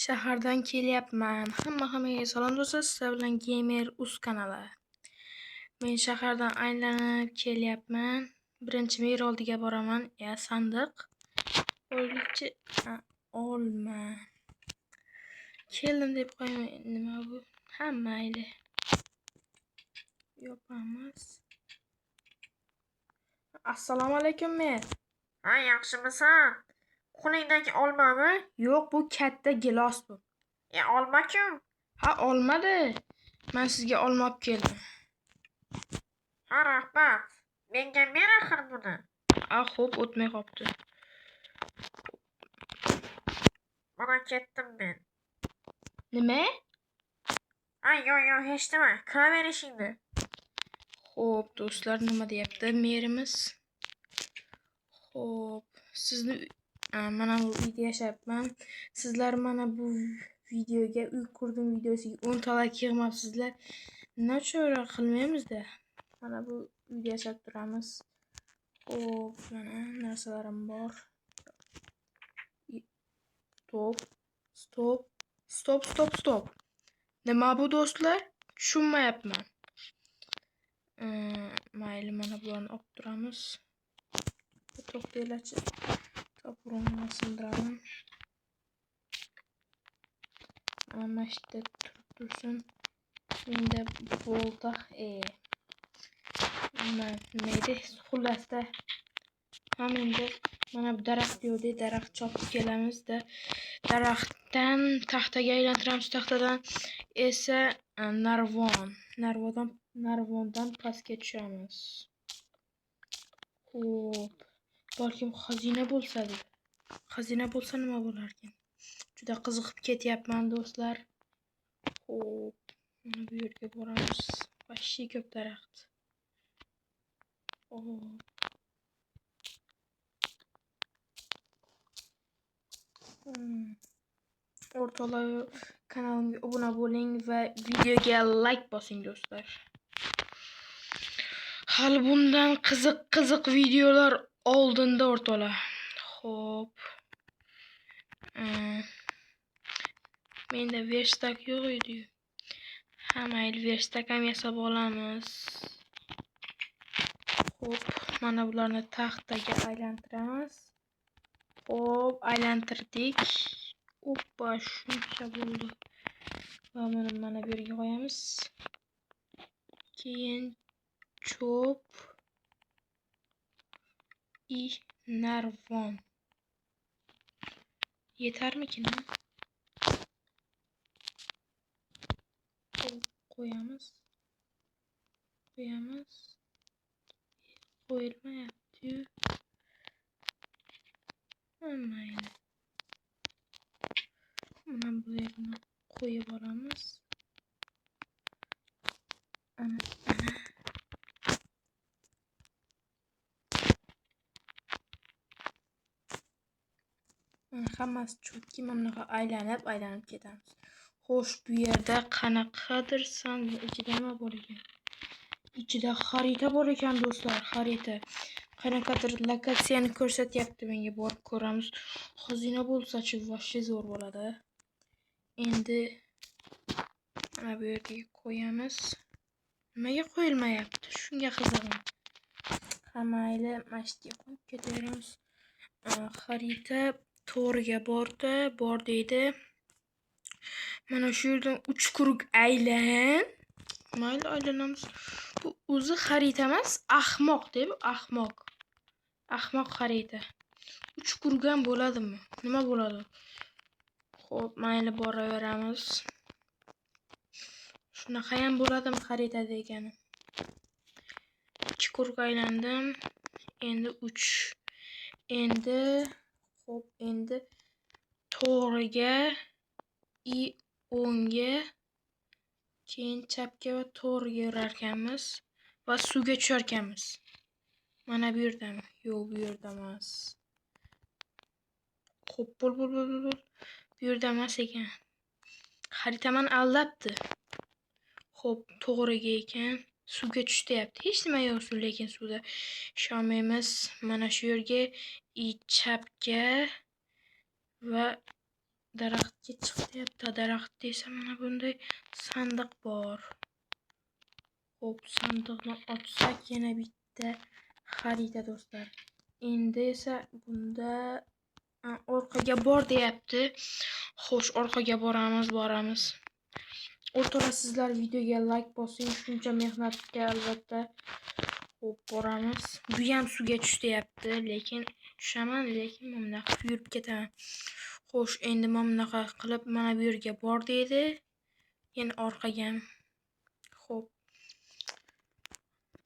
Shahardan kelyapman. Hammaga salom do'stlar, sizlar bilan Gamer Uz kanali. Men shahardan aylanib kelyapman. Birinchi mer oldiga boraman. Sandiq. O'likchi olma. Keldim deb qo'yman. Nima bu? Ha, mayli. Yopamiz. Assalomu alaykum mer. Ha, yaxshimisan? Qo'lingdagi olmami? Yo'q, bu katta gilos bu. Olma-ku. Ha, olmadi. Men sizga olma olib keldim. Ha, rahmat. Menga ber axir buni. Xo'p, o'tmay qopti. Mana ketdim men. Nima? Yo'q, hech nima. Kiraver ishingni. Xo'p, do'stlar, nima deyapti merimiz? Xo'p, sizni mana bu uyda yashayapman. Sizlar mana bu videoga uy qurdim videosiga 10 ta like yig'mabsizlar. Nachora qilmaymiz-da. Mana bu uyda yashab turamiz. Xo'p, mana narsalarim bor. Stop. Nima bu do'stlar? Tushunmayapman. Mayli, mana bularni olib turamiz. To'xtanglarchi. To'g'rini sindiraman. Mana shu yerda tursin. Menda bo'ltaq nima edi? Xullasda. Menda mana bu daraxt yo'qdi, daraxt chopib kelamiz-da. Daraxtdan taxtaga aylantiramiz, taxtadan esa narvondan pastga tushamiz. Xo'p, balkim xazina bo'lsa-da. Xazina bo'lsa nima bo'larkan? Juda qiziqib ketyapman do'stlar. Xo'p, mana bu yerga boramiz. Vahshiy ko'p daraxt. O'rtoqlar, kanalimga obuna bo'ling va videoga like bosing do'stlar. Hali bundan qiziq videolar oldinda o'rtoqlar. Xo'p. Menda verstak yo'q edi. Ha, mayli, verstak ham yasab olamiz. Xo'p, mana bularni taxtaga aylantiramiz. Xo'p, aylantirdik. Oppa, shuncha bo'ldi. Va mana bu yerga qo'yamiz. Keyin cho'p i narvon. Yetarmikin? Qo'yamiz. Qo'yilmayapti. Mayli. Mana bu yerni qo'yib olamiz. Ana. Hammasi cho'tki mana aylanib ketamiz. Xo'sh, bu yerda qanaqadir ichida nima bor ekan? Ichida xarita bor ekan do'stlar, xarita. Qanaqadir lokatsiyani ko'rsatyapti menga, borib ko'ramiz. Xazina bo'lsa-chi, vashshe zo'r bo'ladi. Endi mana bu yerga qo'yamiz. Nimaga qo'yilmayapti? Shunga qiziqman. Ha, mayli, mashga qo'yib ketaveramiz. Xarita to'g'riga bor deydi. Mana shu yerdan 3 kuruk aylan. Mayli, aylanamiz. Bu o'zi xarita emas, ahmoq deb, ahmoq xarita. 3 kurgan bo'ladimi? Nima bo'ladi? Xo'p, mayli, boraveramiz. Shunaqa ham bo'ladimi xaritada ekani? 2 kuruk aylandim. Endi 3. Endi to'g'riga o'ngga, keyin chapga va to'g'riga yurar ekanmiz va suvga tushar ekanmiz. Mana bu yerdami? Yo'q, bu yerda emas. Xo'p, bo'l. Bu yerda emas ekan. Xarita meni aldabdi. Xo'p, to'g'riga ekan. Suvga tush deyapti. Hech nima yo'q, lekin suvda ishonmaymiz. Mana shu yerga chapga va daraxtga chiq deyapti. Daraxt esa mana bunday sandiq bor. Xo'p, sandiqni ochsak yana bitta xarita do'stlar. Endi esa bunda orqaga bor deyapti. Xo'sh, orqaga boramiz. O'rtoqlar, sizlar videoga like bosing, shuncha mehnatga albatta. Xo'p, boramiz. Bu ham suvga tush deyapti, lekin tushaman, lekin men bunaqa yurib ketaman. Xo'sh, endi men bunaqa qilib mana bu yerga bor deydi. Yana orqaga ham. Xo'p.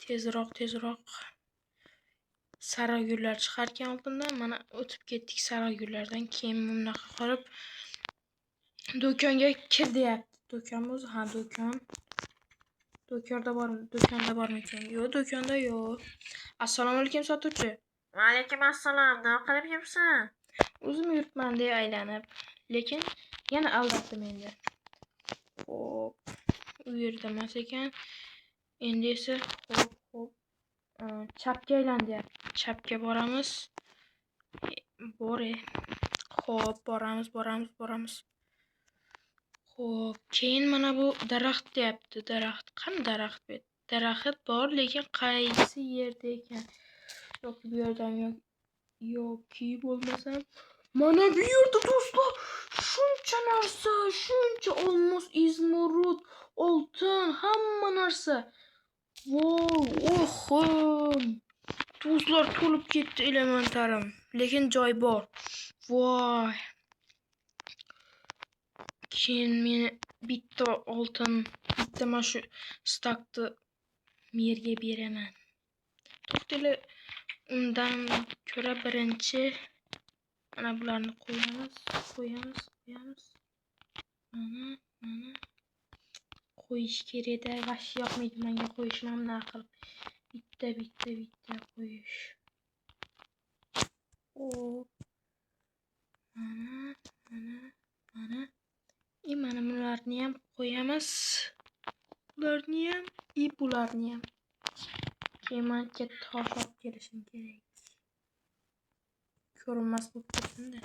Tezroq. Sariq gullar chiqarkan oldindan mana o'tib ketdik sariq gullardan. Keyin bunaqa qilib do'konga kir deyapti. Do'kon o'zi, ha, do'kon. Do'konda bormikan? Yo'q, do'konda yo'q. Assalomu alaykum sotuvchi. Va alaykum assalom. Nima qilib yuribsan? O'zim yuribman deb aylanib, lekin yana aldatdi meni. Xo'p, u yerda emas ekan. Endi esa xo'p, chapga aylanayapti. Chapga boramiz. Xo'p, boramiz. Xo'p, keyin mana bu daraxt deyapti. Daraxt, qani daraxt bu? Daraxt bor, lekin qaysi yerda ekan? Yoki bu yerdan yoki bo'lmasam mana bu yerda do'stlar, shuncha narsa, shuncha olmos, izmurud, oltin, hamma narsa. Oho! Do'stlar, to'lib ketdi elementarim, lekin joy bor. Voy! Keyin meni bitta oltin, bitta mana shu stakni merga beraman. To'xtanglar, undan ko'ra birinchi mana bularni qo'yamiz. Mana qo'yish kerak-da, vash yoqmaydi menga qo'yishni ham naql. Bitta qo'yish. Xo'p. Mana. Mana bularni ham qo'yamiz. Bularni ham. Keyin men katta tosh olib kelishim kerak. Ko'rinmas bo'lib tursin-da.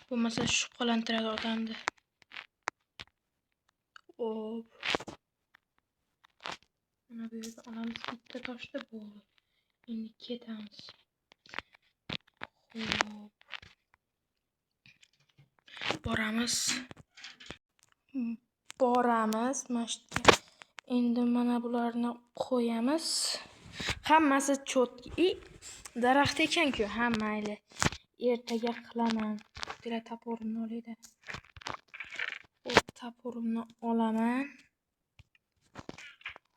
Bo'lmasa shubhalantiradi odamni. Xo'p. Mana bu yerda olamiz bitta toshni bo'ldi. Endi ketamiz. Xo'p. Boramiz. Mashta. Endi mana bularni qo'yamiz. Hammasi cho'tki. Daraxt ekan-ku, ha mayli. Ertaga qilaman. Bitta toporimni olayda. Xo'p, toporimni olaman.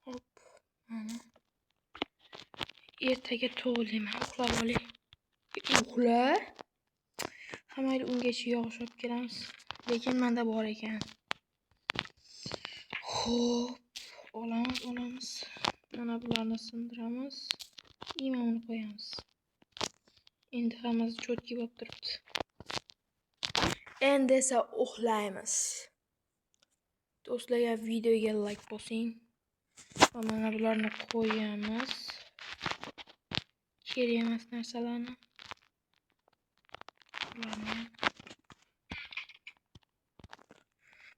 Xo'p, mana. Ertaga to'g'layman. Uxlab olay. Uxla. Ha mayli, ungacha yog'och olib kelamiz. Lekin menda bor ekan. Xo'p, olamiz. Mana bularni sindiramiz. Imonni qo'yamiz. Endi hammasi cho'tki bo'lib turibdi. Endi esa uxlaymiz. Do'stlar, videoga like bosing. Mana bularni qo'yamiz. Kerak emas narsalarni.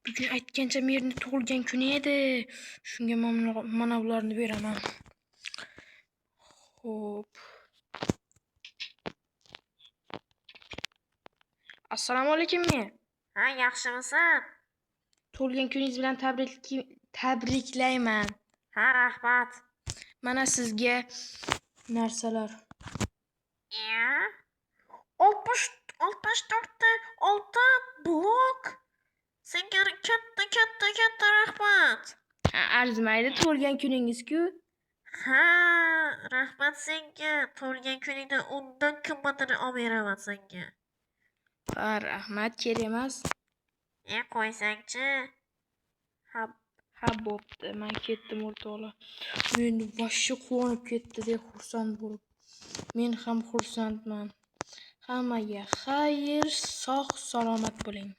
Bugun aytgancha merni tug'ilgan kuni edi. Shunga mana bularni beraman. Xo'p. Assalomu alaykum men. Ha, yaxshimisan? Tug'ilgan kuningiz bilan tabriklayman. Ha, rahmat. Mana sizga narsalar. 64 ta oltin blok. Senga katta rahmat. Ha, arzimaydi, tug'ilgan kuningiz-ku. Ha, rahmat senga. Tug'ilgan kuningda undan qimmatini olib beraman senga. Ha, rahmat, kerak emas. Qo'ysangchi. Ha, bo'pti. Men ketdim o'rtoqlar. Men vashshi quvonib ketdi deb xursand bo'lib. Men ham xursandman. Hammaga xayr, sog' salomat bo'ling.